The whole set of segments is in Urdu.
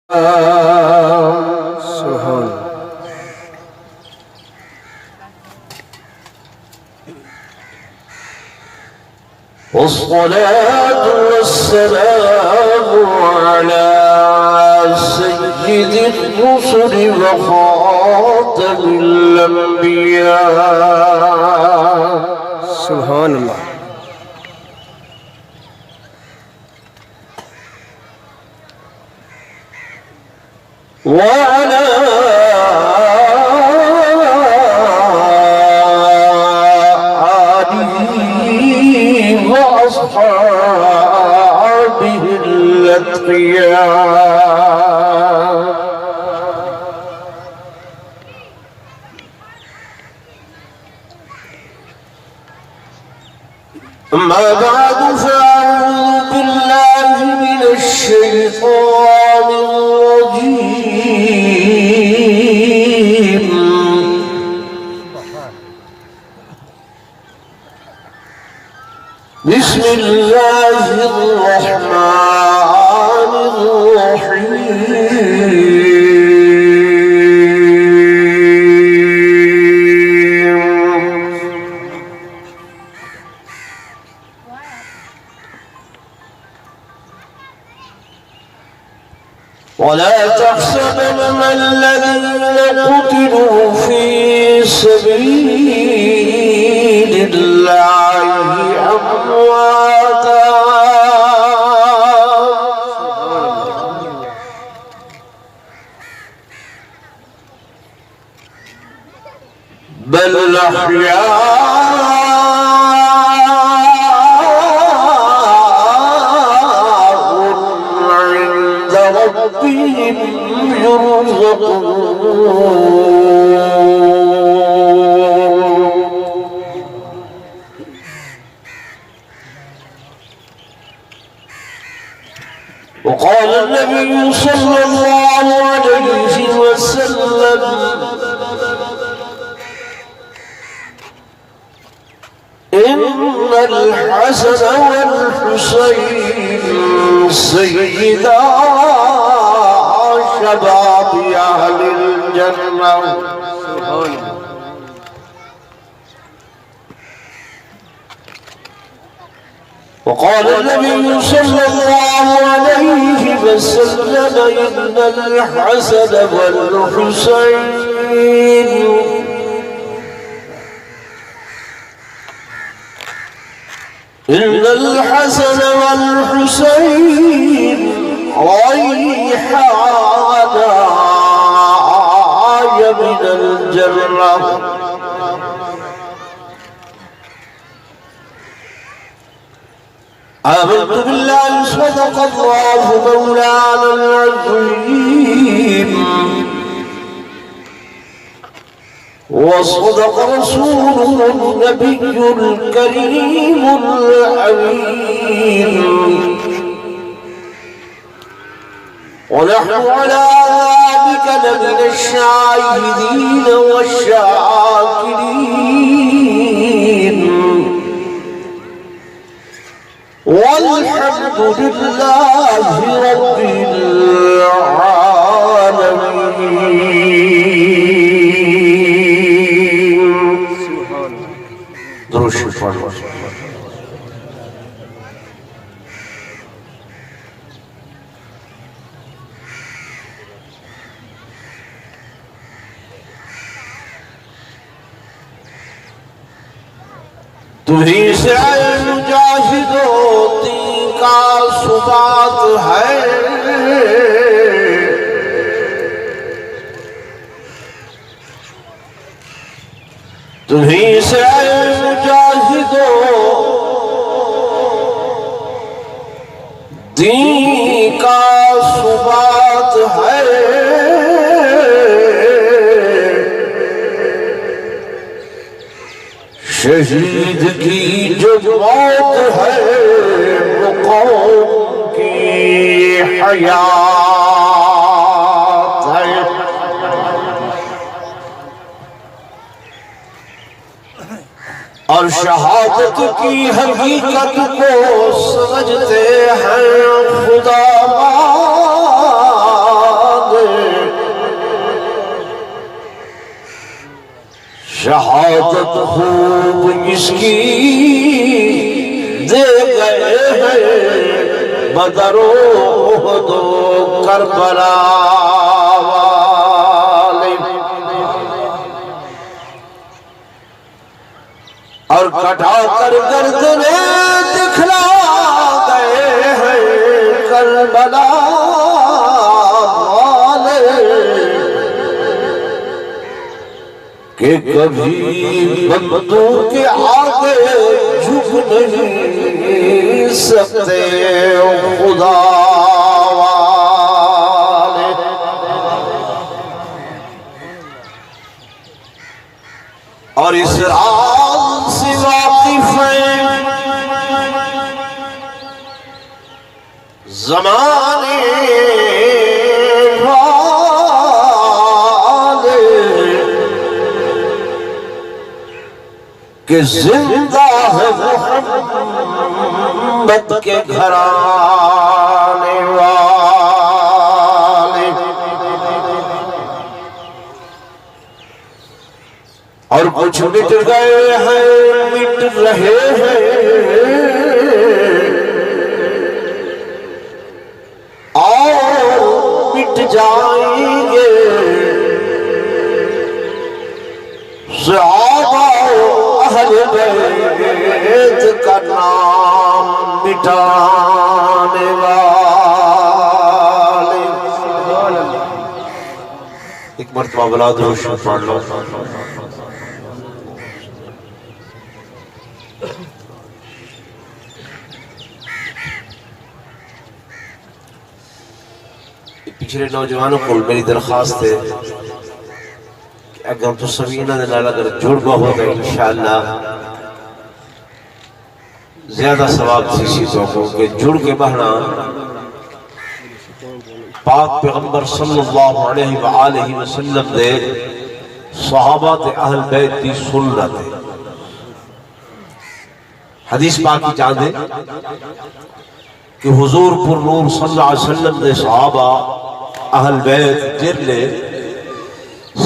سبحان والصلاة والسلام على سيد الرسل وخاتم الأنبياء سبحان اللہ وعلى آله وأصحابه الأتقياء أما بعد فأعوذ بالله من الشيطان الرجيم بسم الله الرحمن الرحيم ولا تحسبن الذين قتلوا في سبيل الله أمواتا بل أحياء عند ربهم يرزقون وقال النبي صلى الله عليه وسلم إن الحسن والحسين سيدا شباب أهل الجنة وقال النبي صلى الله عليه وسلم إن الحسن والحسين إن الحسن والحسين ريحانا من الجنة آمنت بالله صدق الله مولانا العظيم وصدق رسوله النبي الكريم الأمين ونحن على ذلك لمن الشاهدين والشاكرين والحمد لله رب العالمين. درود شریف تمہیں سے مجاہدوں دین کا ثبات ہے تمہیں سے مجاہدوں دین کا ثبات ہے شہید کی جو موت ہے وہ قوم کی حیات ہے اور شہادت کی حقیقت کو سمجھتے ہیں خدا شہادت خوب اس کی دے گئے ہیں بدر و احد و کربلا والے، اور کٹا کر گردنیں دکھلا گئے ہیں کربلا والے، کہ کبھی بندوں کے آگے جھک نہیں سکتے خدا والے۔ اور اس راز سے واقف ہیں زمانے والے کہ زندہ ہے محمد کے گھرانے والے، اور کچھ مٹ گئے ہیں مٹ رہے ہیں اور مٹ جائیں گے، صحابہ اہل بیت کا نام مٹانے والے۔ ایک مرتبہ بلا درود شریف پڑھ لو۔ پچھلے نوجوانوں کو میری درخواست ہے کہ اگر تو سبینہ دلال اگر جڑ گا ہوگا انشاءاللہ زیادہ ثواب تھی کو کہ جڑ کے بہنا پاک پیغمبر صلی اللہ علیہ وآلہ وسلم دے صحابہ تے اہل بیت دی سنت ہے۔ حدیث پاک کی چاندے کہ حضور پر نور صلی اللہ علیہ وسلم دے صحابہ اہل بیت جرلے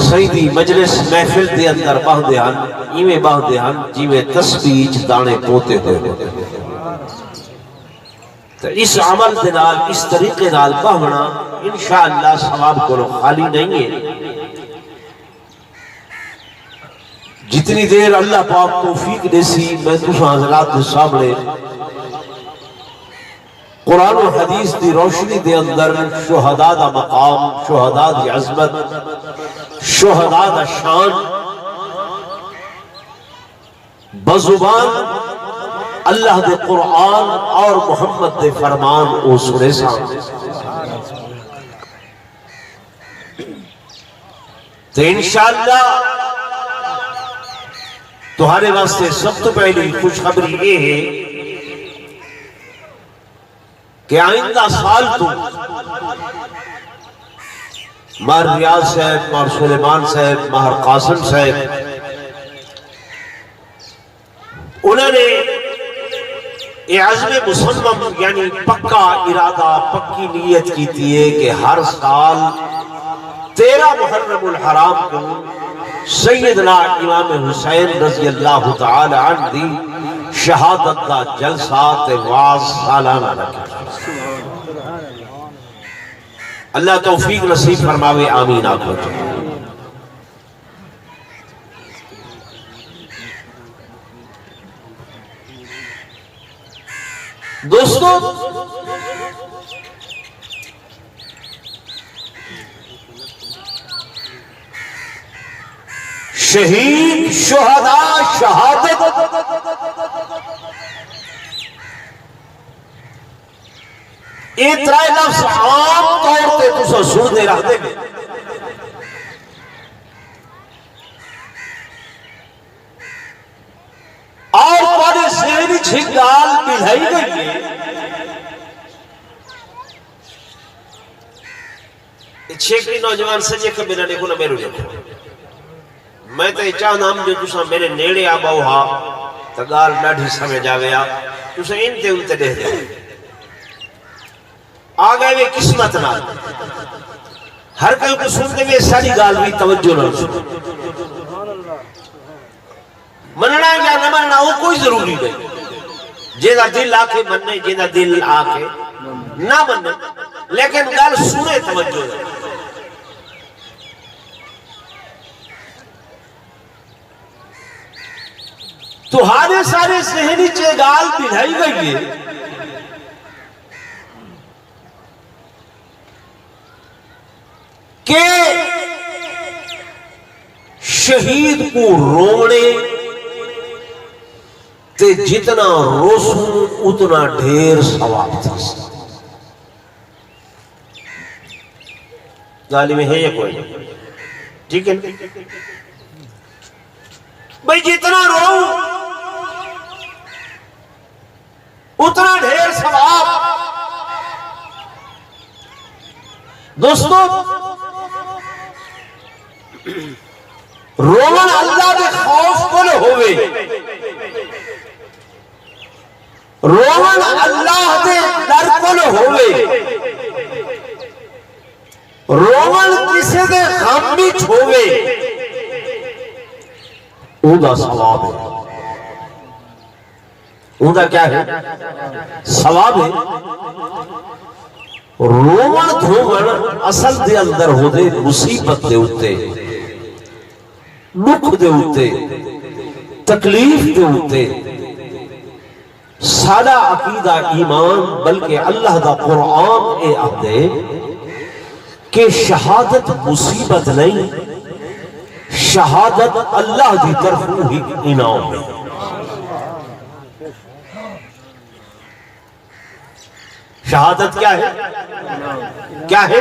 سیدی مجلس محفل دے اندر باندھے ہن ایویں باندھے ہن جیویں تسبیح دانے پوتے ہوئے، تو اس عمل دے نال اس طریقے نال باہنا انشاءاللہ ثواب کو خالی نہیں ہے۔ جتنی دیر اللہ پاک توفیق دے سی میں تساں حضرات دے سامنے قرآن و حدیث دی روشنی دے اندر شہداء دا مقام، شہداء دی عظمت، شہداء دا شان بزبان اللہ دے قرآن اور محمد دے فرمان او سنے سامنے تو انشاءاللہ تمہارے واسطے سب تو پہلی خوشخبری یہ ہے کہ آئندہ سال تو ماہر ریاض صاحب، ماہر سلیمان صاحب، ماہر قاسم صاحب انہوں نے یہ عزم مسلم یعنی پکا ارادہ پکی نیت کی تھی کہ ہر سال 13 محرم الحرام کو سیدنا امام حسین رضی اللہ تعالی عنہ دی شہادت کا جلسات واز سالانہ رکھے۔ اللہ توفیق نصیب فرماوے، آمین آخو۔ دوستو شہید شہداء شہادت یہ ترائے لفظ عام طور تے تسا سن دے رہتے ہیں، اور تمہارے ذہنی چھگال ملائی گئی ہے۔ چھیکری نوجوان سجے کبیرہ دیکھو نہ میرے دیکھو، میں تو چاہ نام جو تسا میرے نیڑے آباؤ ہاں تگال ڈاڑھی سمجھ آگیا تسا انتے انتے دے دے آگئے وہ قسمت نہ ہر کہیں کو سنتے میں ساری گال بھی توجہ نہ سن مننا یا نہ مننا وہ کوئی ضروری نہیں، جیدا دل آکے مننے، جیدا دل آکے نہ مننے، لیکن گل سنے توجہ ہے۔ تو ہارے سارے ذہنی چے گال بڑھائی گئی ہے کہ شہید کو رونے تے جتنا روسوں اتنا ڈھیر ثواب تھا۔ ظالم ہے یہ کوئی ٹھیک ہے بھئی جتنا رو اتنا ڈھیر ثواب۔ دوستو رومن اللہ دے خوف کو نہ ہوئے، رومن اللہ دے ڈر کو نہ ہوئے، رومن کسی دے غم بھی چھوئے، اون دا ثواب ہے۔ اون دا کیا ہے؟ ثواب ہے۔ رومن دھومن اصل دے اندر ہو دے مصیبت دے ہوتے، دکھ دے ہوتے، تکلیف دے ہوتے، سادہ عقیدہ ایمان بلکہ اللہ دا قرآن اے آدھے کہ شہادت مصیبت نہیں، شہادت اللہ دی طرف ہی انعام ہے۔ شہادت کیا ہے؟ کیا ہے؟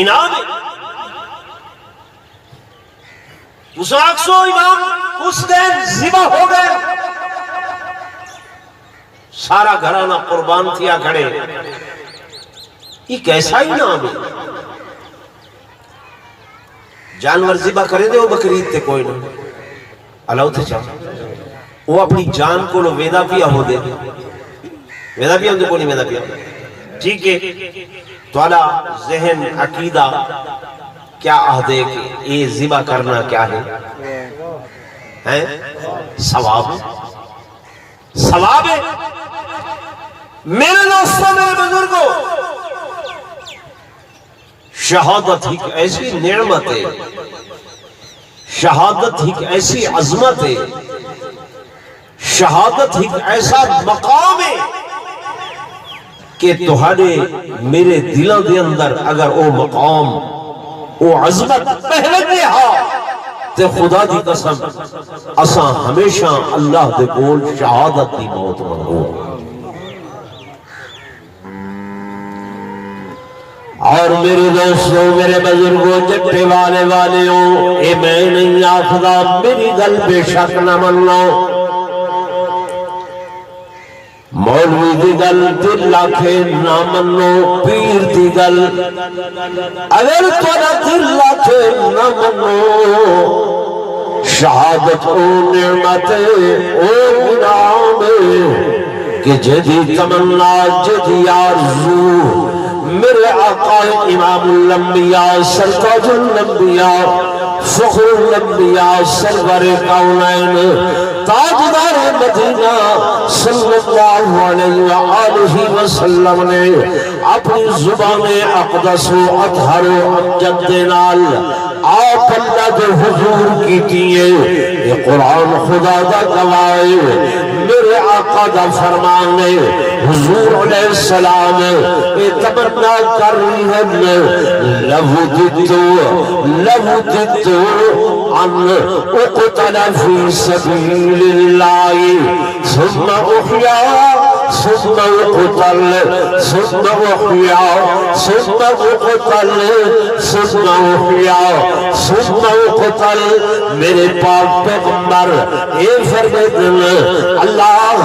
انعام ہے۔ مساقسو امام اس دن ذبح ہو گئے، سارا گھرانہ قربان تھیا کھڑے، یہ کیسا انعام ہے؟ جانور ذبح کرے دے وہ بکرید تے کوئی نہیں اللہ تے چاہ وہ اپنی جان کو لو ویدہ پیا ہو دے، ویدہ پیا ہو دے کو نہیں ویدہ پیا ہو دے، ٹھیک ہے؟ تو اللہ ذہن عقیدہ کیا عہدے کہ یہ ذبح کرنا کیا ہے؟ ثواب ہے، ثواب ہے۔ میرے دوستوں میرے بزرگوں، شہادت ایک ایسی نعمت ہے، شہادت ایک ایسی عظمت ہے، شہادت ایک ایسا مقام ہے کہ تہاڈے میرے دلوں دے اندر اگر وہ مقام وہ عظمت پہلے دے ہاں تے خدا دی قسم اساں ہمیشہ اللہ دے کول شہادت دی موت منگو۔ اور میرے دوستوں میرے بزرگوں جٹے والیوں اے میں نہیں آخدا میری گل بے شک نہ منو، مولوی دی گل دل آکھے نہ منو، پیر دی گل اگر تھوڑا دل آکھے نہ منو، شہادت او نعمت او انعام کہ جدی تمنا جدی آرزو میرے آقا امام الانبیاء سرتاج الانبیاء فخر الانبیاء سرور کونین تاجدار مدینہ صلی اللہ علیہ وآلہ وسلم نے اپنی زبان اقدس و اطہر و امجد دینال آپ اللہ دے حضور کی دیئے یہ قرآن خدا دا گوائے میرے آقا دا فرمان ہے حضور علیہ السلام اے تمنا کر رہی ہے لو دتو ان اقتل فی سبیل اللہ ثم احیا ثم اقتل ثم احیا ثم اقتل ثم احیا ثم اقتل میرے پاک پیغمبر اے فرمائے اللہ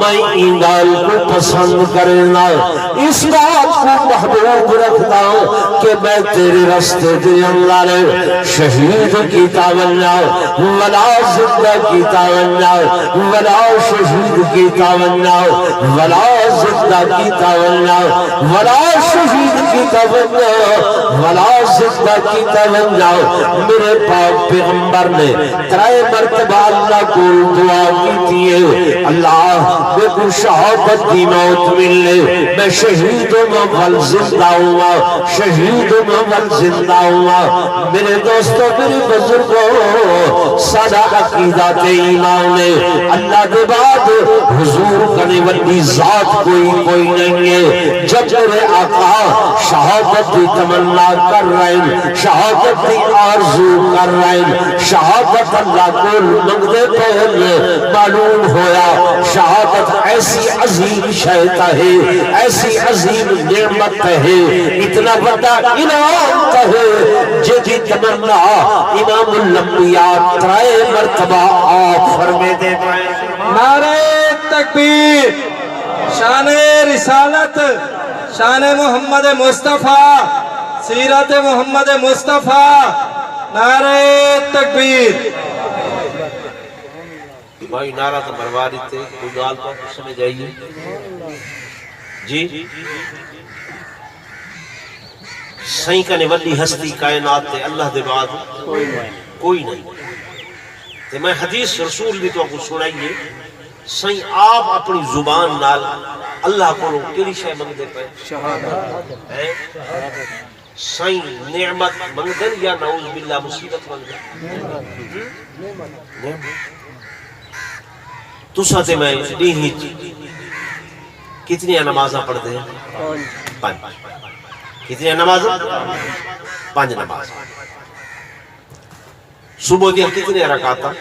میں انگال کو پسند کرنا اس بات کو محبوب رکھتا ہوں کہ میں تیرے رستے دے اندر شہید کی تاونا ولا زندہ کی تاونا ولا شہید کی تاونا ولا زندہ کی تاونا ولا شہید کی تاونا ولا زندہ کی طرف جاؤ میرے پاک پیغمبر نے 3 مرتبہ اللہ کو دعا کی تھی اللہ میں کو شہادت کی موت ملے میں شہید مول زندہ ہوا شہید مول زندہ ہوا میرے دوستوں میرے بزرگوں سارا عقیدات ایمان ہے اللہ کے بعد حضور کرنے والی ذات کوئی نہیں ہے جب میرے آقا شہادت کی تمنا کر رہے ہیں شہادت کی آرزو کر رہے ہیں شہادت اللہ کو منگتے پہلے معلوم ہویا شہادت ایسی عظیم شہد ہے ایسی عظیم نعمت ہے اتنا بڑا انعام ہے جدی تمنا امام الانبیاء 3 مرتبہ آپ فرمے دے نعرہ تکبیر شان رسالت شان محمد مصطفیٰ سیرت محمد مصطفیٰ نعرہ تکبیر بھائی نعرہ تو مروا دیتے کوئی گال تو سمجھ آئیے جی سائیں کا نولی ہستی کائنات تے اللہ دے بعد کوئی نہیں تے میں حدیث رسول بھی تو آپ کو سنائیے سائیں آپ اپنی زبان نال اللہ کو کیلی شے منگ دے پہ سائیں نعمت منگ دن یا نعوذ باللہ مصیبت منگ دن تو ساتے میں نہیں کتنی نمازاں پڑھتے ہیں 5 کتنی نمازاں 5 نماز صبح دیا کتنی رکعتاں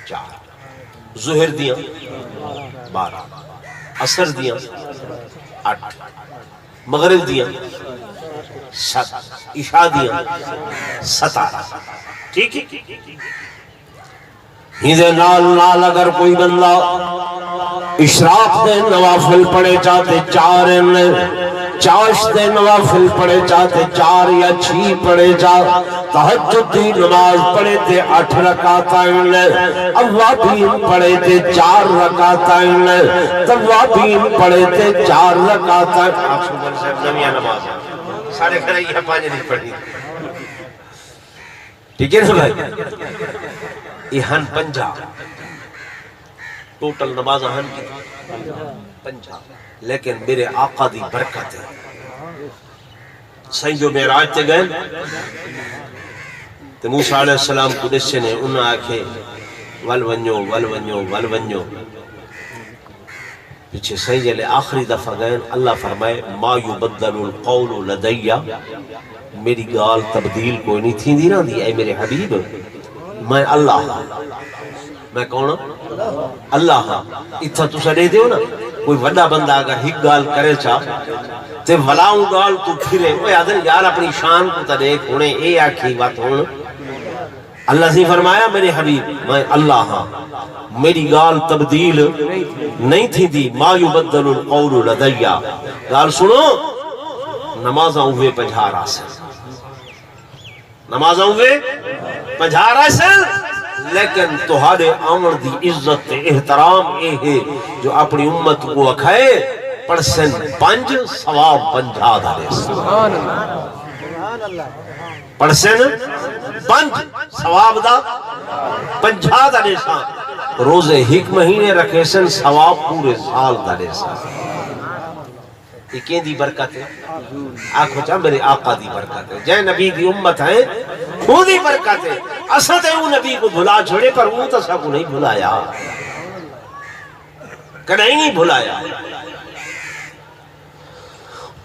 4 ظہر دیا 12 عصر دیا 8 مغرب دیا 7 عشاء دیا 17 ٹھیک ہے ہندے نال اگر کوئی بندہ اشراق دے نوافل پڑھے چاہتے 4 چاش دے نوافل پڑھے چاہتے 4 یا 6 پڑھے چاہتے تہجد دی نماز پڑھے تے 8 رکعتائن اوابین پڑھے تے 4 رکعتائن توابین پڑھے تے 4 رکعتائن آپ سبحان صاحب نمیاں نماز سارے گھر یہ 5 نہیں پڑھی ٹھیک ہے نا بھائی یہ ہن 50 ٹوٹل نماز ہن کی 50 لیکن میرے آقا دی برکت ہے سائیں جو معراج تے گئے تے موسیٰ علیہ السلام کو دسے نے انہاں آکھے ول ونجو پیچھے سائیں جلے آخری دفعہ گئے اللہ فرمائے ما یبدل القول لدیا میری گال تبدیل کوئی نہیں تھی دی نا دی اے میرے حبیب میں اللہ میں کون اللہ اتھا تو سڑے دیو نا کوئی وڈا بندہ اگر ہی گال کرے چاہ تے ولاؤں گال تو پھرے وہ یادن یار اپنی شان کو تا دیکھ ہونے اے آکھی بات ہونے اللہ سے فرمایا میرے حبیب میں اللہ ہاں میری گال تبدیل نہیں تھی دی ما یبدل القول لدیا گال سنو نمازاں ہوئے 50 راسل نمازاں ہوئے 50 راسل لیکن تہاڑے آمر دی عزت احترام اے ہے جو اپنی امت کو اکھائے پڑسن 5 ثواب 50 دارے سبحان اللہ پڑسن 5 ثواب دا 50 دارے سان روزے 1 مہینے رکھے سن ثواب پورے سال دارے سان یہ کین دی برکت ہے آنکھو چاہ میرے آقا دی برکت ہے جے نبی دی امت ہے وہ دی برکت ہے اسا تے وہ نبی کو بھلا چھوڑے پر وہ تسا کو نہیں بھلایا کدھیں نہیں بھلایا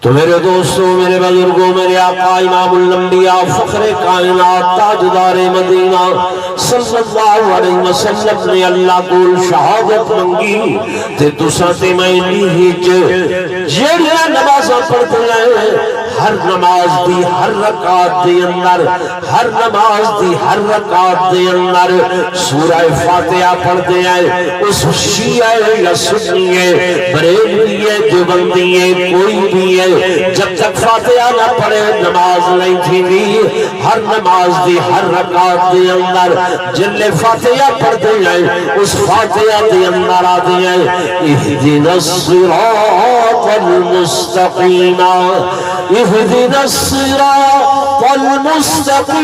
تو میرے دوستوں میرے بزرگوں میرے آقا امام الانبیاء فخر کائنات تاجدار مدینہ صلی اللہ علیہ وسلم نے اللہ کو شہادت منگی تے تساں تے میں لیچ جیڑیاں نمازاں پڑھتے ہیں ہر نماز دی ہر رکعت دے اندر ہر نماز دی ہر رکعت دے اندر سورہ فاتحہ پڑھتے ہیں اس شیعہ یا سنی ہے بریلوی ہے دیوبندی ہے کوئی بھی ہے جب تک فاتحہ نہ پڑھے نماز نہیں تھی بھی ہر نماز دی ہر رکعت دے اندر جلے فاتحہ پڑھتے ہیں اس فاتحہ دے اندر آتے ہیں اہدنا الصراط المستقیم اهدنا الصراط المستقيم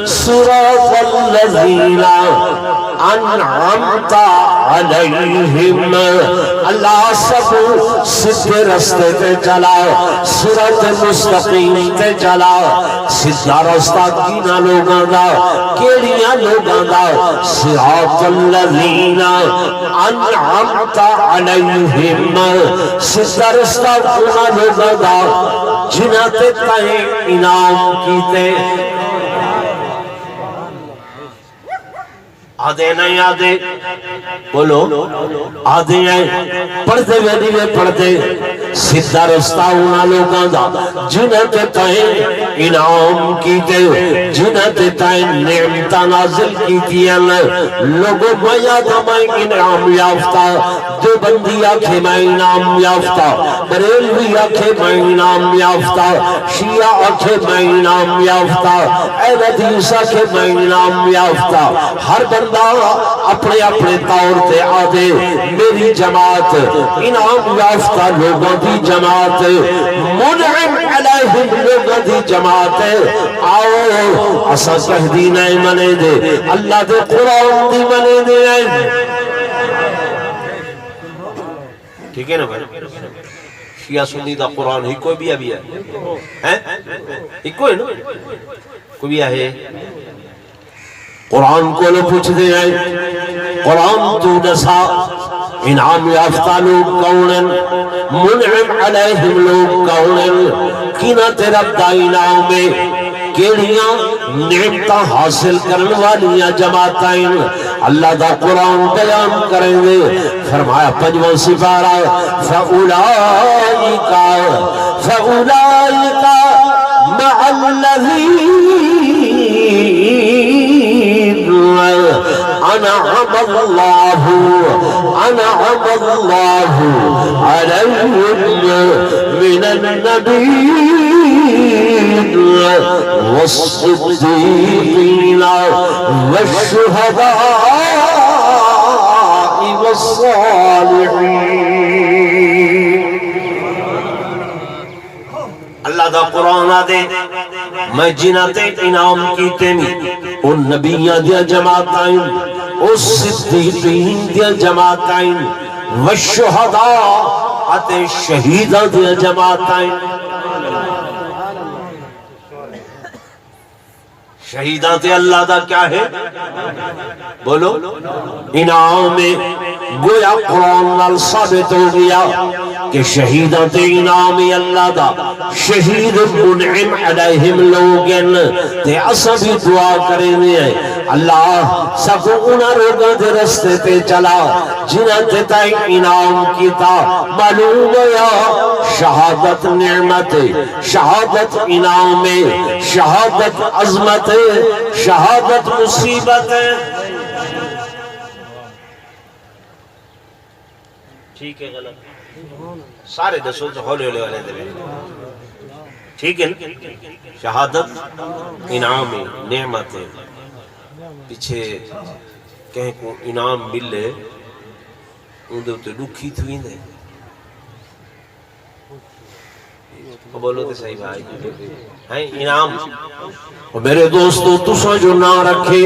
صراط الذين انعمت علیہم. اللہ سب سدھے رستے تے چلا، صراط مستقیم تے چلا. سدھا رستہ کینا لوگاں دا، کیڑیاں لوگاں دا؟ صراط الذین انعمت علیہم. سدھا رستہ کینا لوگاں دا جنہاں تے تائیں انعام کیتے. آدھے نہیں آدھے بولو، آدھے ہیں پڑھتے ہوئے نہیں پڑھتے. سیدھا رستہ انہاں لوگاں دا جنہاں تے تائیں انعام کیتے، جنہاں تے تائیں نعمتاں نازل کیتیاں. لوگوں میں یادہ میں انعام یافتہ، دو بندی آکھے میں انعام یافتہ، بریلوی آکھے میں انعام یافتہ، شیعہ آکھے میں انعام یافتہ، اہل حدیث آکھے میں انعام یافتہ. ہر بندہ اپنے اپنے طور تے آدھے میری جماعت انعام یافتہ لوگوں دی جماعت، منعم علیہم لوگوں دی جماعت. آؤ اسا کہہ دی نہیں منے دے، اللہ دے قرآن دی منے دے. ٹھیک ہے نا بھائی؟ شیعہ سنی دا قرآن ہی کوئی بھی ابھی ہے، ہی کوئی نا کوئی بھی ہے. قرآن کو لو پوچھ دے ہیں قرآن تو دسا انعام یافتہ لوگ کونن، منعم علیہم لوگ کونن، کینا تیرا دا انعام میں کیڑیاں نعمتہ حاصل کرن والیاں جماعتیں. اللہ دا قرآن بیان کریں گے. فرمایا پنجواں سپارہ فَأُولَئِكَ مَعَ الَّذِينَ أنعم الله عليهم من النبيين والصديقين والشهداء والصالحين. اللہ دا قرآن آدے میں جنہ تے انعام کیتے میں ان نبیاں دیا جماعتائیں، اس صدیقین دیا جماعتائیں، والشہداء آتے شہیدہ دیا جماعتائیں. شہیدہ تے اللہ دا کیا ہے بولو انعام میں. گویا قرآن نال ثابت ہو گیا کہ شہیدہ تے انعام اللہ دا. شہید منعم علیہم لوگن تے اسا بھی دعا کریں گے اللہ سب انہاں لوگاں دے رستے تے چلا جنہاں تے تائیں انعام کیتا. معلوم ہوا شہادت نعمت، شہادت انعام، شہادت عظمت، شہادت مصیبت. ٹھیک ہے غلط سارے دسو تو ہولے ہولے والے دے. ٹھیک ہے شہادت انعام نعمت. پیچھے کہیں کو انعام ملے ان دے تے دکھی تھویں دے. بولو تے صحیح بھائی ہیں انعام. میرے دوستو تسا جو نہ رکھے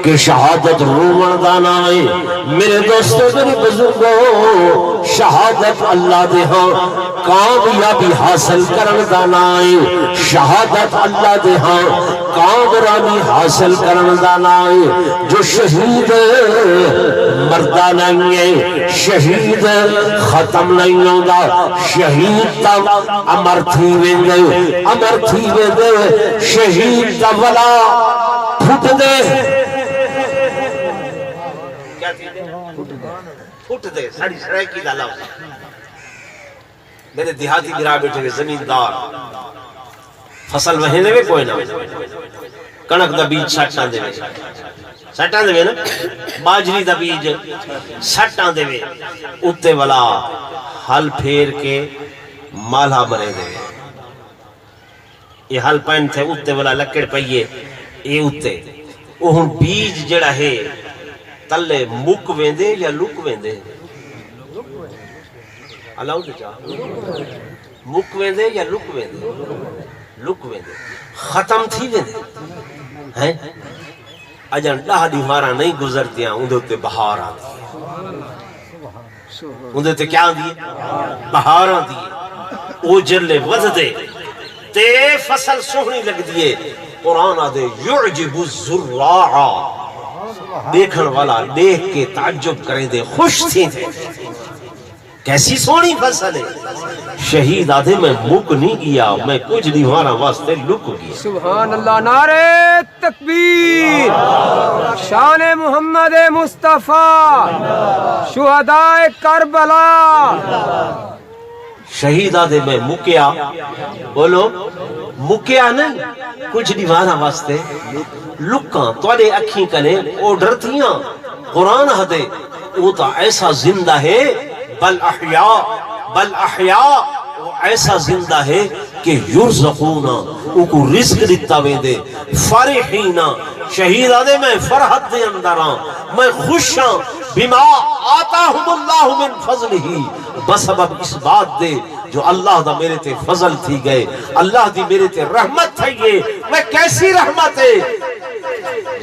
کہ شہادت رومن دا نہ ہے. میرے دوستو میرے بزرگو شہادت اللہ دے ہاں کامیابی حاصل کرن دا نہ ہے. شہادت اللہ دے ہاں کامیابی حاصل کرن دا نہ ہے. جو شہید مردہ نہیں ہے، شہید ختم نہیں ہوگا، شہید تب امر تھی ویندے، امر تھی ویندے. شہید دا ولا پھٹ دے، کیا تھی دے پھٹ دے. ساڑی سڑے کی دا لفظ میرے دیہاتی گرا بیٹھے ہوئے زمیندار فصل وہینے میں کوئی نہ کنک دا بیج سٹاں دے وے، سٹاں دے وے نا باجری دا بیج سٹاں دے وے. اتے والا ہل پھیر کے مالہ مرے دے. یہ حل پین تھے اتے والا لکڑ پئیے یہ اتے وہ بیج جڑا ہے تلے مک ویندے یا لک ویندے اللہ دے چاہ مک ویندے یا لک ویندے؟ لک ویندے، ختم تھی ویندے ہیں۔ اجن 10 دیوارا نہیں گزرتیاں اندھے تے بہار آتی ہے، اندھے تے کیا آتی ہے؟ بہار آتی ہے، او جلے ود دے تے فصل سوہنی لگ دیئے۔ قرآن آدھے یعجب الزراع، دیکھن والا دیکھ کے تعجب کریں دے، خوش تھی تھے، کیسی سونی فصل ہے۔ شہید آدھے میں مک نہیں گیا، میں کچھ دیوارا واسطے لک گیا۔ سبحان اللہ، نعرہ تکبیر، شان محمد مصطفیٰ، شہداء کربلا۔ شہید آدھے میں مکیا، بولو مکیا نہیں، کچھ دیوارا واسطے لکاں توڑے اکھیں کنے اوڈر تھیاں۔ قرآن آدھے وہ تا ایسا زندہ ہے، بل احیاء وہ ایسا زندہ ہے کہ یرزقونا، او کو رزق دیتا ویندے، فرحینا، شہید آدھے میں فرحت دے اندراں، میں خوشاں، بما آتاہم اللہ من فضلہی، بسبب اس بات دے جو اللہ دا میرے تے فضل تھی گئے، اللہ دی میرے تے رحمت تھی گئے۔ میں کیسی رحمت ہے؟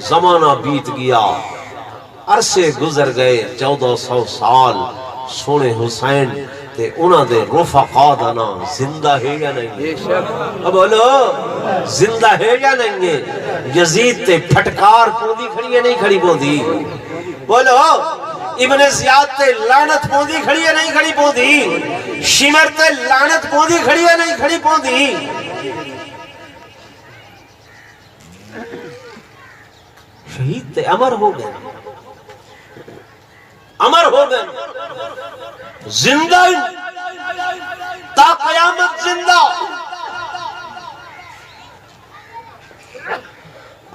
زمانہ بیت گیا، عرصے گزر گئے، 1400 سال، سونے حسین تے انہاں دے رفقا دا نام زندہ ہے یا نہیں؟ اب بولو زندہ ہے یا نہیں ہے؟ یزید تے پھٹکار پوندی کھڑی ہے نہیں کھڑی پوندی؟ بولو ابن زیاد تے لعنت پوندی کھڑی ہے نہیں کھڑی پوندی؟ شمر تے لعنت پوندی کھڑی ہے نہیں کھڑی پوندی؟ شہید تے امر ہو گئے، امر ہو گئے، زندہ تا قیامت زندہ۔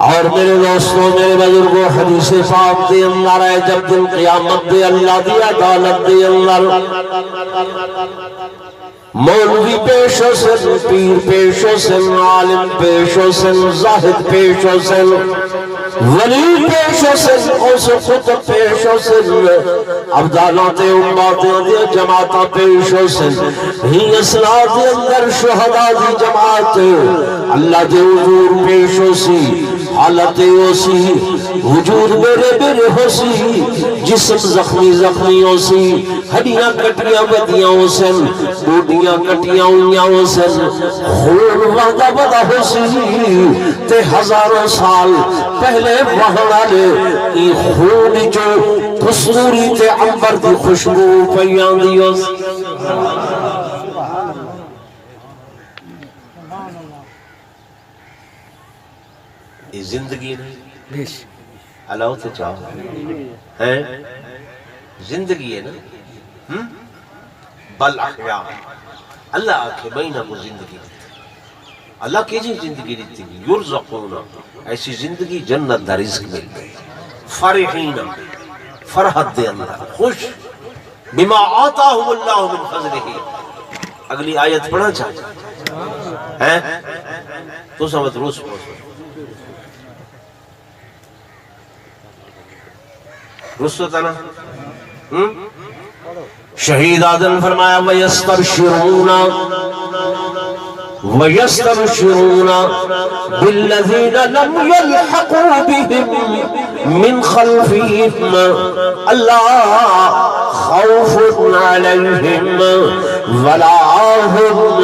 اور میرے دوستوں، میرے بزرگوں، حدیث پاک دے اندر ہے جب دن قیامت دے اللہ دی عدالت دے اندر مولوی پیش حسن، پیر پیش حسن، عالم پیش حسن، زاہد پیش حسن، ولی پیش حسن، اوس خطب پیش حسن، عبدالات امات دے جماعت پیش حسن، ہی اسنا دے اندر شہداء دی جماعت اللہ دے حضور پیش حسی، حالت اوسی وجود میرے میرے ہوسی، جسم زخمی زخمی ہوسی، ہڈیاں کٹیاں بدیاں ہوسن، بوٹیاں کٹیاں ہویاں ہوسن، خون وحدہ بدا ہوسی، تے ہزاروں سال پہلے وہاں لے ای خون جو کسوری تے عمبر دی خوشبو پیان دی ہوسی۔ یہ زندگی نہیں، اللہ سے چاہو ہے زندگی ہے نا، بل احیاء، اللہ آکھے بینہ کو زندگی دیتے، اللہ کیجی زندگی دیتی ہے، یرزقونا، ایسی زندگی جنت دا رزق مل گئی، فرحین، فرحت دے اندر، خوش، بما آتاہم اللہ من فضلہ۔ اگلی آیت پڑھا چاہتا ہے تو سمجھ روس پڑھو، رسو تنا شہید آدم فرمایا وَيَسْتَبْشِرُونَ بِالَّذِينَ لَمْ يَلْحَقُوا بِهِمْ مِنْ خَلْفِهِمْ أَلَّا خَوْفٌ عَلَيْهِمْ وَلَا هُمْ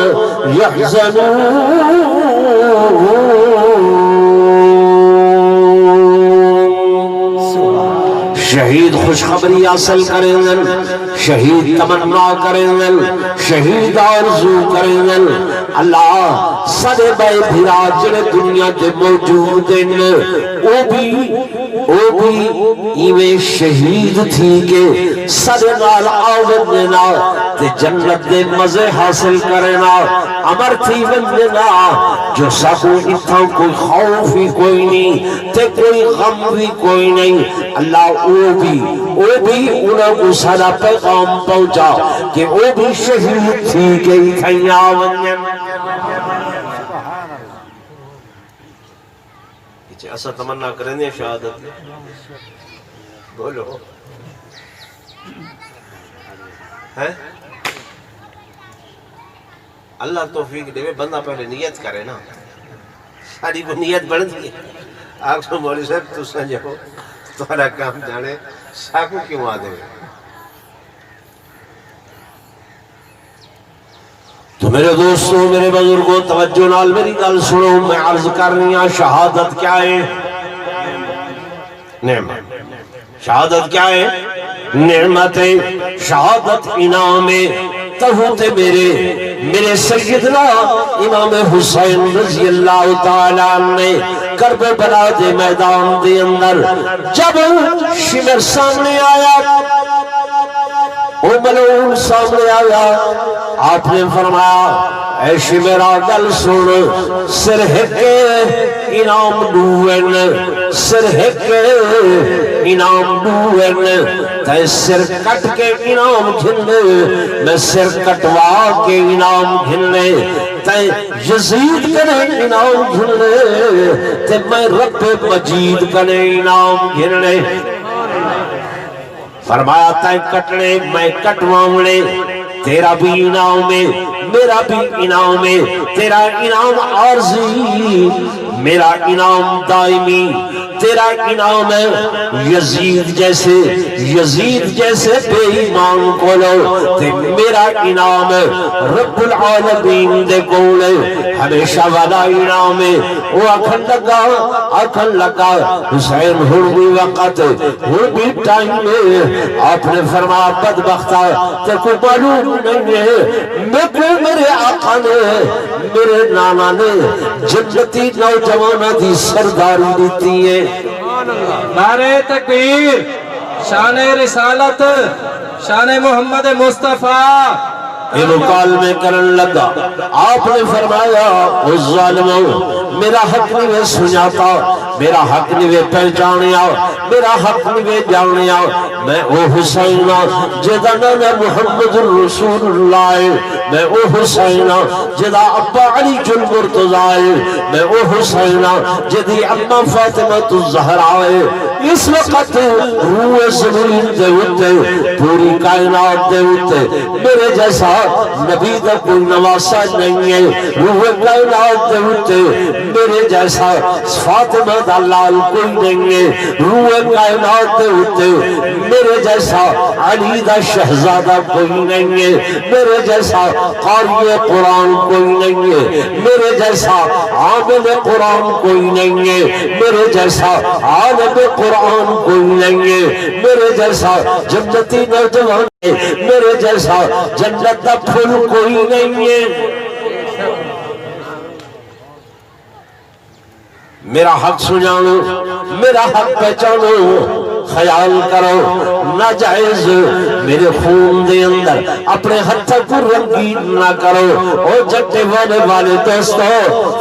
يَحْزَنُونَ۔ شہید خوشخبری حاصل کریں گے، شہید تمنا کریں گے، شہید آرزو کریں گے، اللہ سارے بے بھرا جڑے دنیا کے موجود ہیں او بھی ایویں شہید تھی کہ سارے نال آوندنا تے جنت دے مزے حاصل کرنا، امر تھی وندنا، جو سکو اتھاں کوئی خوف ہی کوئی نہیں تے کوئی غم بھی کوئی نہیں۔ اللہ او بھی انہوں کو سارا پیغام پہنچا کہ او بھی شہید تھی کہ اتھاں آوندن۔ ایسا تمنا کریں گے شہادت بولو ہے اللہ توفیق دے بندہ پہلے نیت کرے نا ساری کو نیت بڑھ دی آپ کو مولوی صاحب تو سنجھو تمہارا کام جانے ساکو کیوں آ دے تو میرے دوستوں میرے بزرگوں توجہ نال میری گل سنو میں عرض کر رہی ہوں شہادت کیا ہے نعمت شہادت کیا ہے نعمت شہادت انعام تہوتے میرے سیدنا امام حسین رضی اللہ تعالیٰ نے کربلا دے میدان دے اندر جب شمر سامنے آیا او ملعون سامنے آیا آپ نے فرمایا اے شمرا گل سن سرہک انعام ڈوین سرہک انعام ڈوین تے سر کٹ کے انعام گھننے میں سر کٹوا کے انعام گھننے تے یزید کنے انعام گھننے تے میں رب مجید کنے انعام گھننے فرمایا تے کٹنے میں کٹواؤنے تیرا بھی انعام ہے میرا بھی انعام ہے تیرا انعام عارضی میرا انعام دائمی تیرا انعام ہے یزید جیسے بے ایمان کو لو تے میرا انعام ہے رب العالمین دے کولے ہمیشہ والا انعام ہے وہ آکھن لگا حسین ہر بھی ٹائم میں آپ نے فرمایا بدبختہ تے کو معلوم نہیں ہے میرے آقا نے میرے نانا نے جنتی نوجوانہ دی سرداری دیتی ہے نعرہ تکبیر شان رسالت شان محمد مصطفیٰ یہ مکالمے کرن لگا آپ نے فرمایا اس ظالموں میرا حق نہیں سناتا میرا حق نہیں پہچانیا میرا حق نہیں جانیا میں او حسین جدا نانا محمد الرسول اللہ میں او حسین جدا ابا علی المرتضی میں او حسین جدی اما فاطمہ الزہرا اس وقت روح زمین دے اتے پوری کائنات دے اتے میرے جیسا نبی دا کوئی نواسا نہیں ہے روح کائنات دے اتے میرے جیسا فاطمہ دا لال کوئی نہیں ہے روح کائنات دے اتے میرے جیسا علی دا شہزادہ کوئی نہیں ہے میرے جیسا قاری قرآن کوئی نہیں ہے میرے جیسا عامل قرآن کوئی نہیں ہے میرے جیسا عالم قرآن کوئی نہیں ہے میرے جیسا جنتی نوجوان میرے جیسا جنت دا پھول کوئی نہیں ہے میرا حق سنانو میرا حق پہچانو خیال کرو ناجائز میرے خون دے اندر اپنے ہتھا کو رنگین نہ کرو او جٹے والے دوستو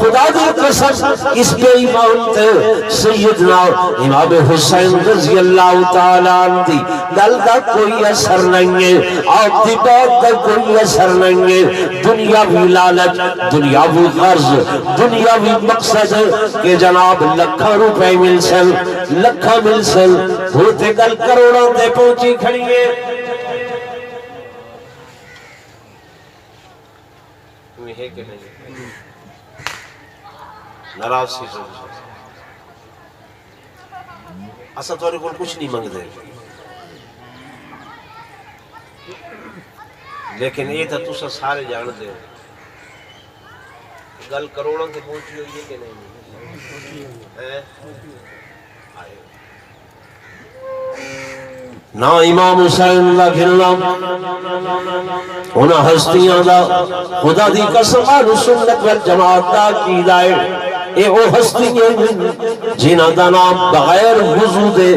خدا دی قسم اس بے ایمان تے سیدنا امام حسین رضی اللہ تعالیٰ عنہ دی گل دا کوئی اثر نہیں ہے آپ دی بات دا کوئی اثر نہیں ہے دنیاوی لالچ دنیاوی غرض دنیاوی مقصد کہ جناب لکھا روپے ملسل لکھا ملسل ہوتے گل کروڑوں تے پہنچی کھڑی ہے ناراض سی اسا تھوڑے کو کچھ نہیں منگ دے لیکن یہ تو تسا سارے جان دے گل کروڑوں تے پہنچی ہوئی ہے کہ نہیں نا امام حسین دا گھلنا انہا ہستیاں دا خدا دی قسم آل سنت والجماعت دا کی دائے اے او ہستیاں جنہ دا نام بغیر وضو دے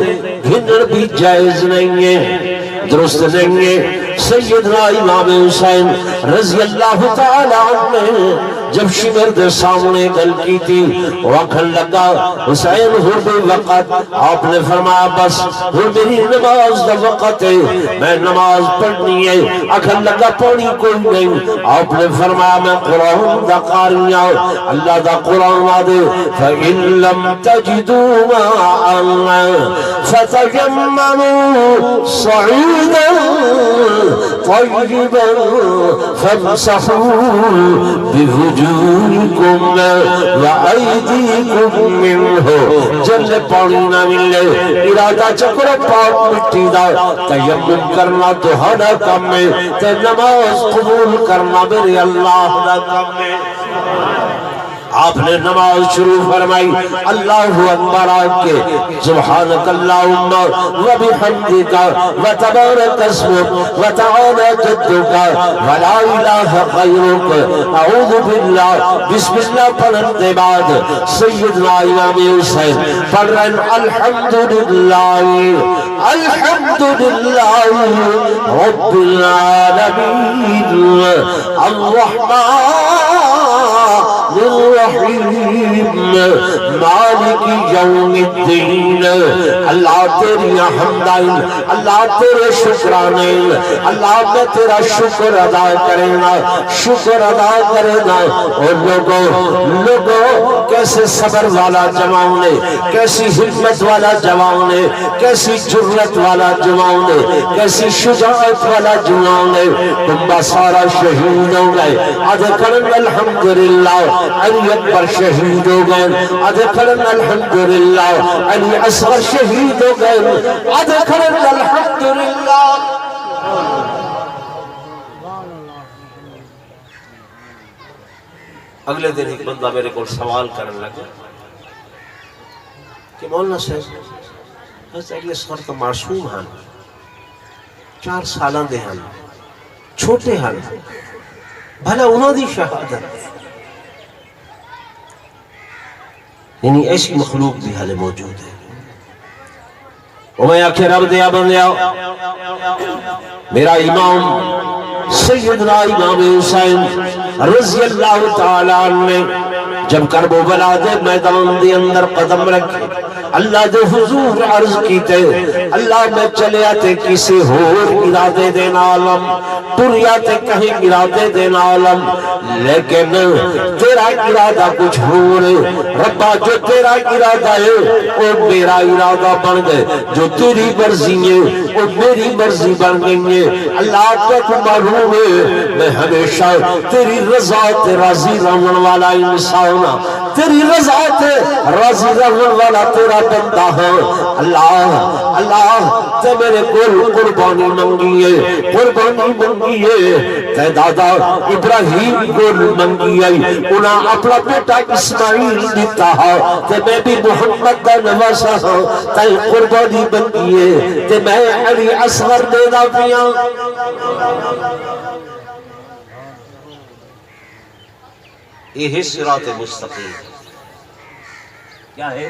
گھنر بھی جائز نہیں ہے درست نہیں ہے سیدنا امام حسین رضی اللہ تعالیٰ عنہ جب شمر دے سامنے گل کی تھی وقت لگا حسین ہو بے وقت آپ نے فرمایا بس وہ میری نماز دا وقت ہے میں نماز پڑھنی ہے اکھر لگا پڑھنی کوئی نہیں آپ نے فرمایا میں قرآن دا قاری ہوں اللہ دا قرآن آدھے فَإِن لَمْ تَجِدُوا مَاءً فَتَيَمَّمُوا صَعِيدًا طَيِّبًا فَامْسَحُوا بِوُجُوهِكُمْ وَأَيْدِيكُمْ مِنْهُ جل پانی نہ ملے ارادہ چکر پاک مٹی دا تیمم کرنا تو ہر کام میں تے نماز قبول کرنا میرے اللہ دا کام میں آپ نے نماز شروع فرمائی اللہ اکبر آج کے سبحانک اللہم و بحمدک و تبارک اسمک و تعالی جدک و لا الہ غیرک اعوذ باللہ بسم اللہ پڑھن دے بعد سیدنا امام حسین پڑھ رہے ہیں الحمدللہ رب العالمین الرحمن الرحیم مالک یوم الدین اللہ تیری حمدائن اللہ تیرے شکرانے اللہ میں تیرا شکر ادا کرنا شکر ادا کرنا اور لوگوں کیسے صبر والا جوان نے کیسی حکمت والا جوان نے کیسی جرت والا جوان نے کیسی شجاعت والا جوان نے تم سارا شہید ہو گئے ادھکرن الحمدللہ علی اکبر شہید ہو گئے ادھکرن الحمدللہ علی اصغر شہید ہو گئے ادھکرن الحمدللہ اگلے دن ایک بندہ میرے کو سوال کرنے لگا کہ مولانا صاحب حضرت اگلے اصغر تو معصوم ہیں 4 سالاں دے ہیں چھوٹے ہیں بھلا انہوں دی شہادت یعنی ایسی مخلوق بھی حال موجود ہے وہ میں آکھے رب دیا بندیا میرا امام سیدنا امام حسین رضی اللہ تعالیٰ عنہ جب کربلا دے میدان دے اندر قدم رکھے اللہ دے حضور عرض کیتے اللہ میں چلے آتے کسی ہور ارادے دین عالم ٹری آتے کہیں ارادے دین عالم لیکن تیرا ارادہ کچھ ہور ربا جو تیرا ارادہ ہے وہ میرا ارادہ بن گئے جو تیری مرضی ہے وہ میری مرضی بن گئی ہے اللہ کو معلوم ہے میں ہمیشہ تیری رضا تے راضی رہن والا انسان تیری رضا تے راضی رہن والا تیرا بندہ ہے اللہ تے میرے کو قربانی منگی ہے قربانی منگی ہے تے دادا ابراہیم کو منگی ہے انہاں اپنا بیٹا اسماعیل دیتا ہے تے میں بھی محمد دا نواسا ہوں تے قربانی منگی ہے تے میں علی اصغر دینا پیا یہ ہے صراط مستقیم کیا ہے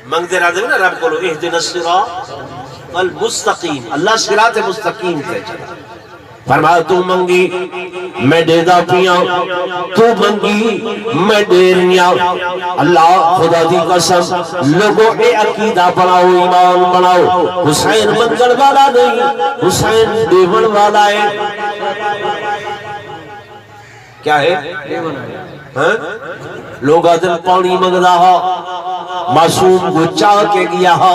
منگتے رہتے ہیں نا رب کو اہدنا الصراط المستقیم اللہ صراط مستقیم تے چلا فرمایا تو منگی میں دے دا پیا تو منگی میں دے ریا اللہ خدا دی قسم لوگوں اے عقیدہ بناؤ ایمان بناؤ حسین منگل والا نہیں حسین دیون والا ہے کیا ہے لوگ آدھر پانی منگدا ہا معصوم کو چاہ کے گیا ہا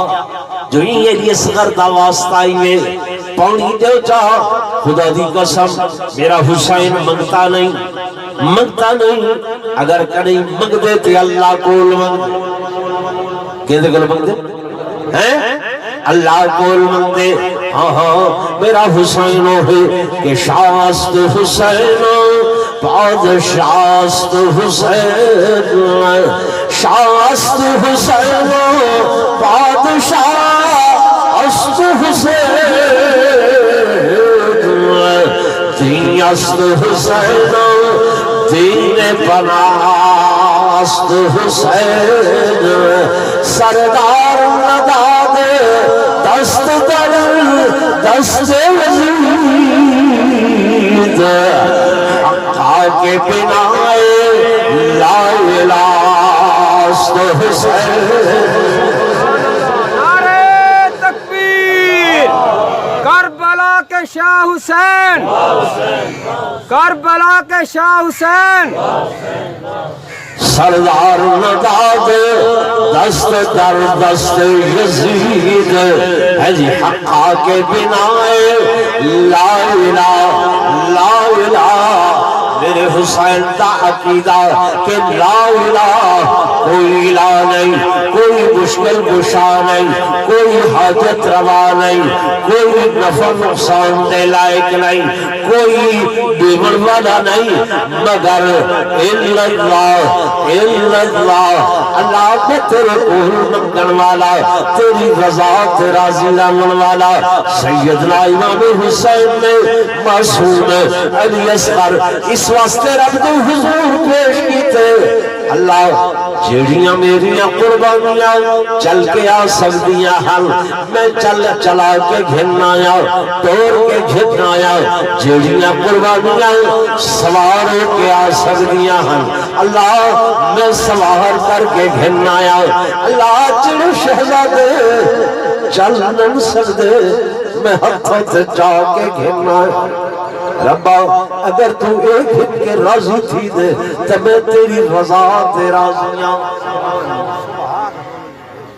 جو ہی یہ اصغر دا واسطہ ہی ہے پانی دیو چاہ خدا دی قسم میرا حسین منگتا نہیں اگر کہیں منگ دیتے اللہ کول منگ کہتے کول منگ دے اللہ کول منگ دے ہاں میرا حسین ہے کہ شاست حسین پادشاست حسین شاست حسین پادشاست حسین دینست حسین دین پناست حسین سردار نداد دست در دست وزید کے بنا لا الہ تو حسین نعرہ تکبیر کربلا کے شاہ حسین کربلا کے شاہ حسین سردار نداد دست در دست یزید ہے جی حقا کے بنا لا الہ لا الہ میرے حسین کا عقیدہ کہ لا الہ کوئی الہ نہیں کوئی مشکل گشا نہیں کوئی حاجت روا نہیں کوئی نفع نقصان دے لائق نہیں کوئی بیمر والا نہیں مگر الا اللہ اللہ میں تیرے قول منگن والا تیری رضا راضی رہن والا سیدنا امام حسین میں معصوم علی اصغر اس واسطے رب دے حضور پیش کیتے اللہ جیڑیاں میریاں قربانیاں چل کے آ سکدیاں ہن میں چلا کے گھن آیا توڑ کے گھن آیا جیڑیاں قربانیاں سوار کے آ سکدیاں ہن اللہ میں سوار کر کے گھن آیا اللہ چڑ شہزادے چل نہ سکدے میں ہتھوں تے جا کے گھن آیا ربا اگر تو ایک ہن کے راضی تھی دے تو میں تیری رضا تے راضیاں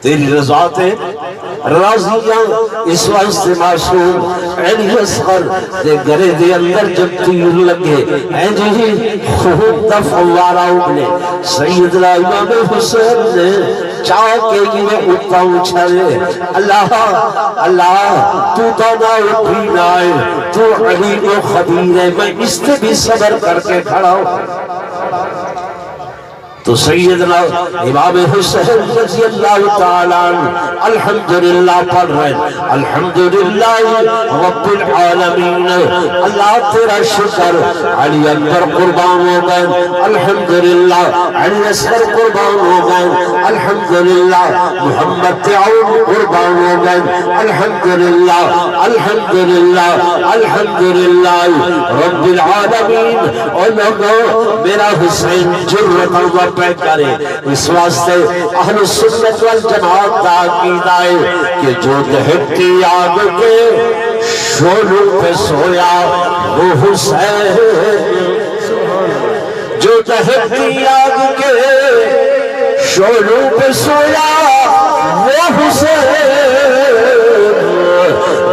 تیری رضا تے راضیاں اس واسطے معصوم علی اصغر دے گھرے دے اندر جب تیر لگے اے جی خون دا فوارہ اگلے سیدنا امام حسین نے چاہ کے یہ اٹھا اچھلے اللہ تو دانا اٹھی نائے تو علیم و خبیر ہے میں اس سے بھی صبر کر کے کھڑا ہوں تو سیدنا امام حسین رضی اللہ تعالیٰ الحمدللہ پڑھ رہے ہیں الحمدللہ رب العالمین اللہ تیرا شکر علی اکبر قربان ہو گئے الحمدللہ علی اصغر قربان ہو گئے الحمدللہ محمد تعاون قربان ہو گئے الحمدللہ الحمدللہ الحمدللہ رب العالمین اور لوگوں میرا حسین جرت اللہ پہ کرے اس واسطے اہل سنت والجماعت کا عقیدہ ہے کہ جو دہتی آگ کے شعلوں پہ سویا وہ حسین جو دہتی آگ کے شعلوں پہ سویا وہ حسین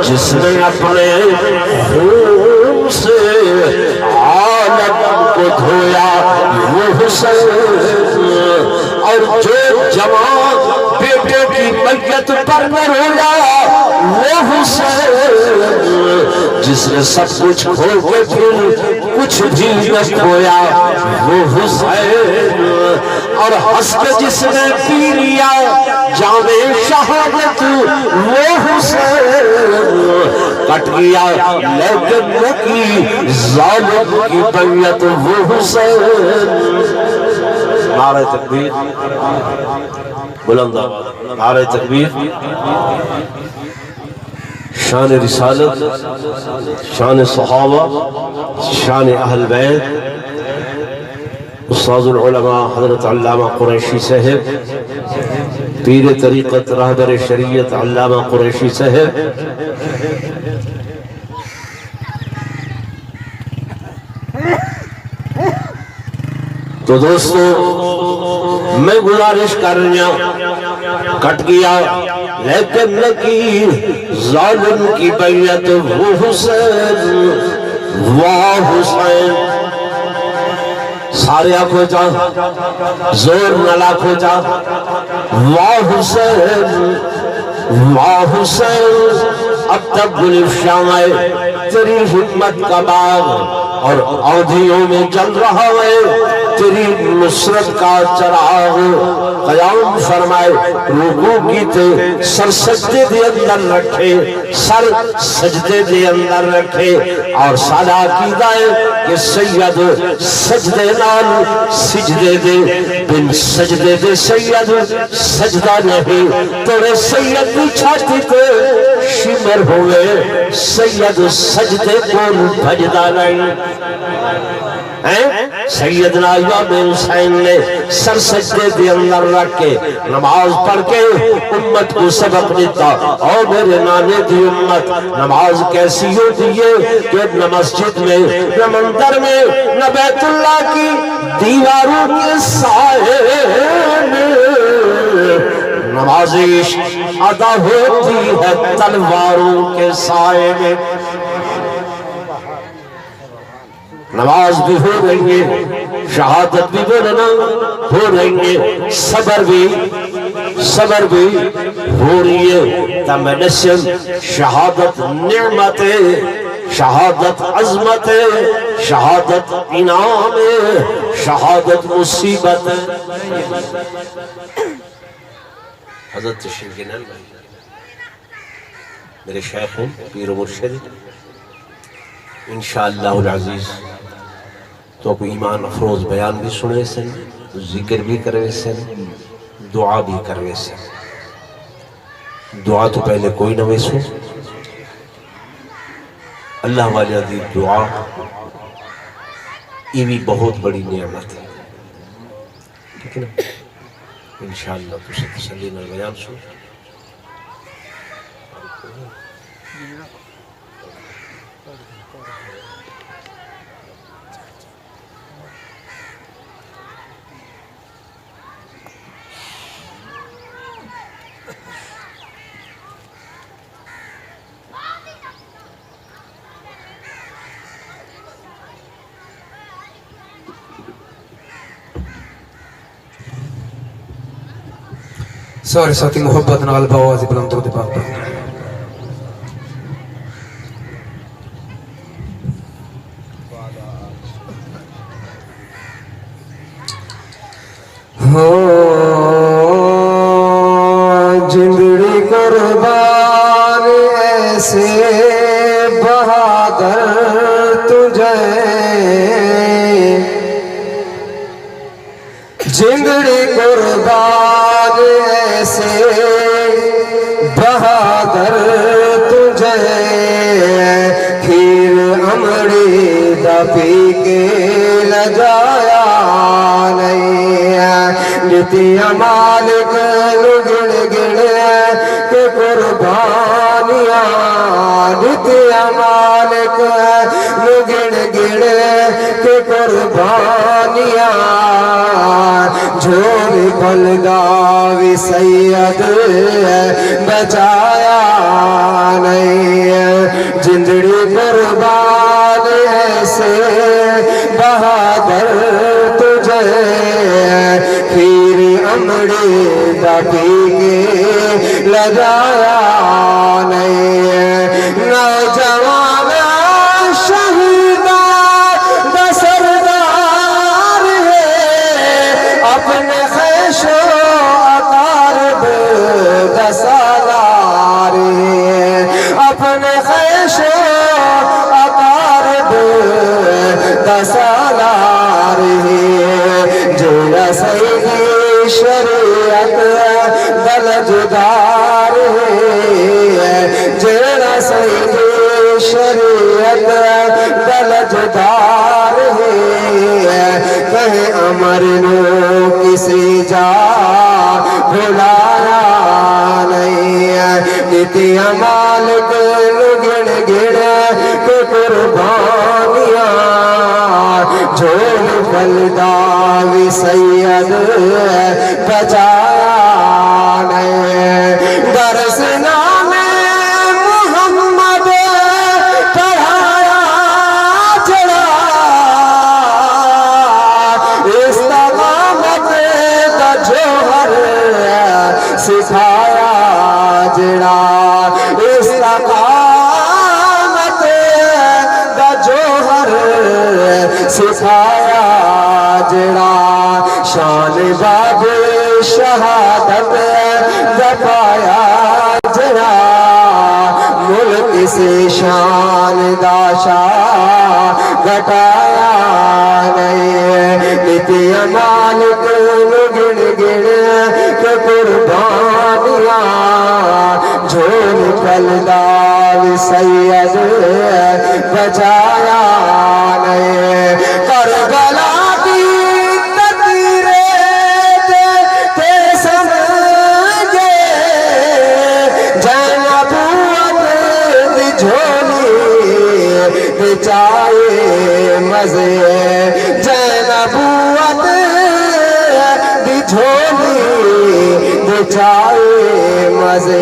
جس نے اپنے خون سے عالم کو دھویا وہ حسین اور جو جوان بیٹے کی میت پر نہ رویا وہ حسین جس نے سب کچھ کھو کے پھر کچھ بھی نہ کھویا وہ حسین اور ہنس کے جس نے پی لیا جام شہادت وہ حسین کٹ گیا لیکن نہ کی ظالم کی بیعت وہ حسین نعرہ تکبیر بلند آواز نعرہ تکبیر شان رسالت شان صحابہ شان اہل بیت استاذ العلماء حضرت علامہ قریشی صاحب پیر طریقت رہبر شریعت علامہ قریشی صاحب تو دوستو میں گزارش کر رہا ہوں کٹ گیا لیکن نکی ظالم کی بیعت وہ حسین واہ حسین سارے آنکھوں جا زور نلا کھو جا واہ حسین واہ حسین اب تک گلف شام آئے تیری حکمت کا باغ اور آدھیوں میں جل رہا ہے تیری نصرت کا چراغ قیام فرمائے رکوع کی تے سر سجدے دے اندر رکھے سر سجدے دے اندر رکھے اور سادہ عقیدہ ہے کہ سید سجدے نال سجدے دے بن سجدے دے سید سجدہ نہیں توڑے سید بھی چھاتی تے شمر ہوئے سید سجدے کو بھجدہ نہیں سیدنا امام حسین نے سر سجدے دے اندر رکھ کے نماز پڑھ کے امت کو سبق دیتا اور میرے نانے دی امت نماز کیسی ہوتی ہے کہ نہ مسجد میں نہ مندر میں نہ بیت اللہ کی دیواروں کے سائے میں نماز عشق ادا ہوتی ہے تلواروں کے سائے میں نماز بھی ہو رہی ہے شہادت بھی بولنا ہو رہی ہے صبر بھی ہو رہی ہے تمنسن شہادت نعمت ہے شہادت عظمت ہے شہادت انعام ہے شہادت مصیبت ہے حضرت تشریف گنن میرے شیخ ہیں پیر و مرشد انشاءاللہ العزیز تو کوئی ایمان افروز بیان بھی سنے سن ذکر بھی کرے سن دعا بھی کرے سن دعا تو پہلے کوئی نہ ویسو اللہ والی عزیز دعا یہ بھی بہت بڑی نعمت ہے ٹھیک ہے نا انشاءاللہ تو تسلی میں بیان سن سارے ساتھی محبت نال باوازی بلند درود پاک پڑھیں جندڑی قربان ایسے بہادر تجھے جندڑی قربان ایسے بہادر تجھے کھیر امڑی دا پی کے لجایا نہیں نتیا مالک گڑ گڑ کے قربانیاں نتیا مالک گڑ گڑ کے قربانیاں جھول بلداوی سید بچایا نہیں جندڑی قربان ایسے بہادر تجھے کھیر امڑی دا پی کے لجایا نہیں نوجوان شہیدہ دا سردار ہے اپنے خیش و اقارب دا سالار ہے اپنے خیش و اقارب دا سالار ہے جیڑا سیدی شریعت دلجدار ہے جیڑا سیدی شریعت دلجدار ہے کہے امر نو کسی جا بھلایا نہیں نتیا مالک گڑ گڑ کے قربانیاں جھول بلداوی سید بچایا نہیں درس نام محمد پڑھایا چڑھا استقامت دا جوہر سکھایا جڑا استقامت دا جوہر سکھایا جڑا شان باب شہادت دفایا جڑا ملک سے شان داشا گھٹایا نہیں نتیا مالک گڑ گڑ کے قربانیاں جھول پلدا بھی سید بچایا نہیں کربلا کی تقریریں تے سمجھے جان نبوت دی جھولی بچائے مزے جان نبوت دی جھولی بچائے مزے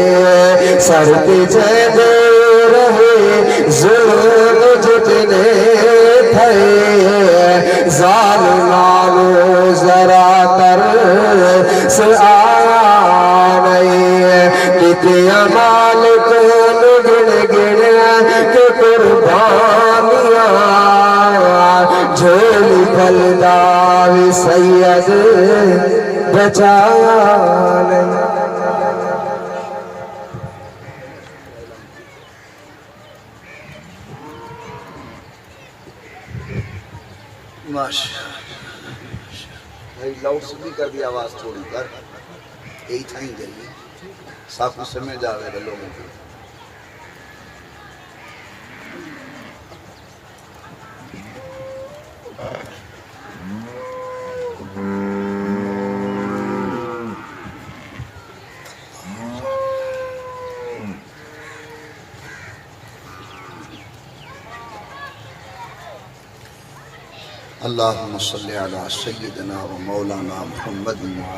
سر پہ جب رہے ظلم جتنے تھے ظالمان ذرا تر سے آیا نہیں کتیا مالک گن گن کے قربانیاں جھولی پلدا بھی سید بچایا نہیں بھائی لاؤڈ سپیکر دی آواز تھوڑی کر یہی تھائیں گئی سب کچھ سمجھ آوے گا لوگوں کو اللہم صلی علی سیدنا و مولانا محمد